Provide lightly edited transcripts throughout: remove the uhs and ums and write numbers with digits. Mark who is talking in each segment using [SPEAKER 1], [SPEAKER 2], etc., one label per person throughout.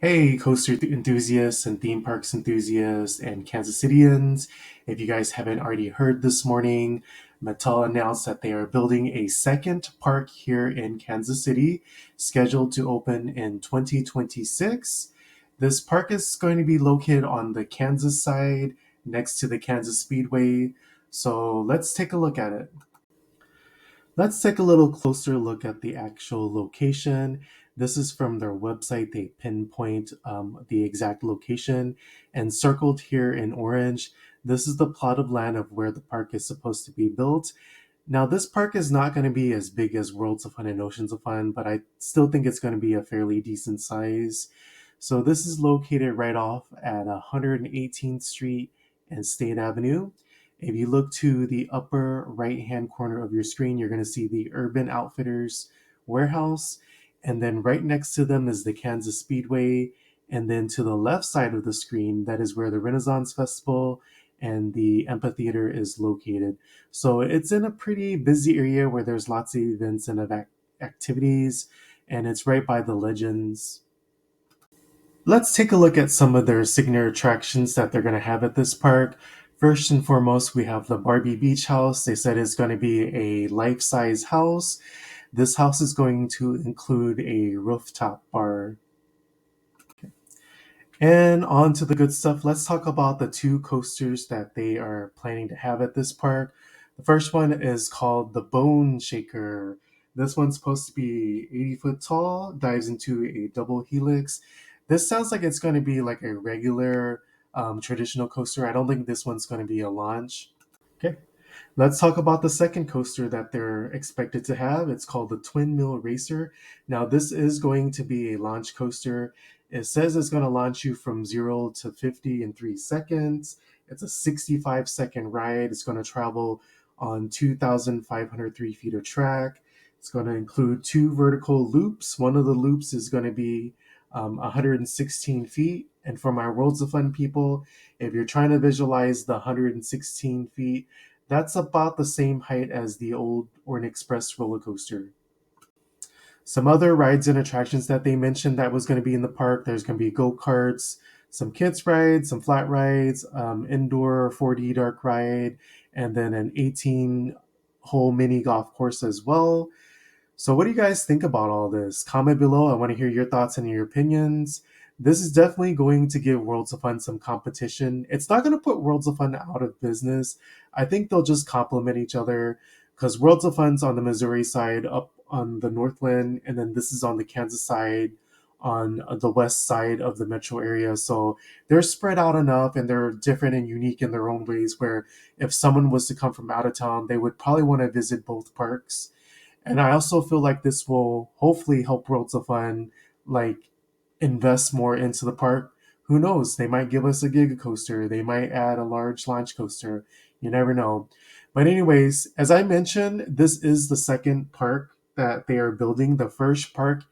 [SPEAKER 1] Hey, coaster enthusiasts and theme parks enthusiasts and Kansas Cityans. If you guys haven't already heard this morning, Mattel announced that they are building a second park here in Kansas City, scheduled to open in 2026. This park is going to be located on the Kansas side next to the Kansas Speedway. So let's take a look at it. Let's take a little closer look at the actual location. This is from their website. They pinpoint the exact location and circled here in orange. This is the plot of land of where the park is supposed to be built. Now, this park is not going to be as big as Worlds of Fun and Oceans of Fun, but I still think it's going to be a fairly decent size. So this is located right off at 118th Street and State Avenue. If you look to the upper right-hand corner of your screen, you're going to see the Urban Outfitters warehouse. And then right next to them is the Kansas Speedway. And then to the left side of the screen, that is where the Renaissance Festival and the amphitheater is located. So it's in a pretty busy area where there's lots of events and activities, and it's right by the Legends. Let's take a look at some of their signature attractions that they're going to have at this park. First and foremost, we have the Barbie Beach House. They said it's going to be a life-size house. This house is going to include a rooftop bar. And on to the good stuff. Let's talk about the two coasters that they are planning to have at this park. The first one is called the Bone Shaker. This one's supposed to be 80 foot tall, dives into a double helix. This sounds like it's going to be like a regular traditional coaster. I don't think this one's going to be a launch. Okay, let's talk about the second coaster that they're expected to have. It's called the Twin Mill Racer. Now, this is going to be a launch coaster. It says it's going to launch you from 0 to 50 in 3 seconds. It's a 65-second ride. It's going to travel on 2,503 feet of track. It's going to include two vertical loops. One of the loops is going to be 116 feet. And for my Worlds of Fun people, if you're trying to visualize the 116 feet, that's about the same height as the old Orient Express roller coaster. Some other rides and attractions that they mentioned that was going to be in the park, there's going to be go-karts, some kids rides, some flat rides, indoor 4D dark ride, and then an 18-hole mini golf course as well. So what do you guys think about all this? Comment below. I want to hear your thoughts and your opinions. This is definitely going to give Worlds of Fun some competition. It's not going to put Worlds of Fun out of business. I think they'll just complement each other because Worlds of Fun's on the Missouri side, up on the Northland, and then this is on the Kansas side, on the west side of the metro area. So they're spread out enough and they're different and unique in their own ways where if someone was to come from out of town, they would probably want to visit both parks. And I also feel like this will hopefully help Worlds of Fun like invest more into the park. Who knows? They might give us a Giga Coaster. They might add a large launch coaster. You never know. But anyways, as I mentioned, this is the second park that they are building. The first park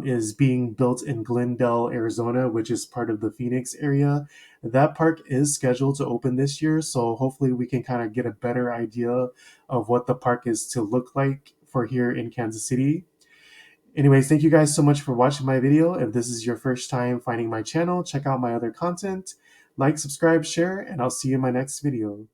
[SPEAKER 1] is being built in Glendale, Arizona, which is part of the Phoenix area. That park is scheduled to open this year, so hopefully we can kind of get a better idea of what the park is to look like for here in Kansas City. Anyways, thank you guys so much for watching my video. If this is your first time finding my channel, check out my other content. Like, subscribe, share, and I'll see you in my next video.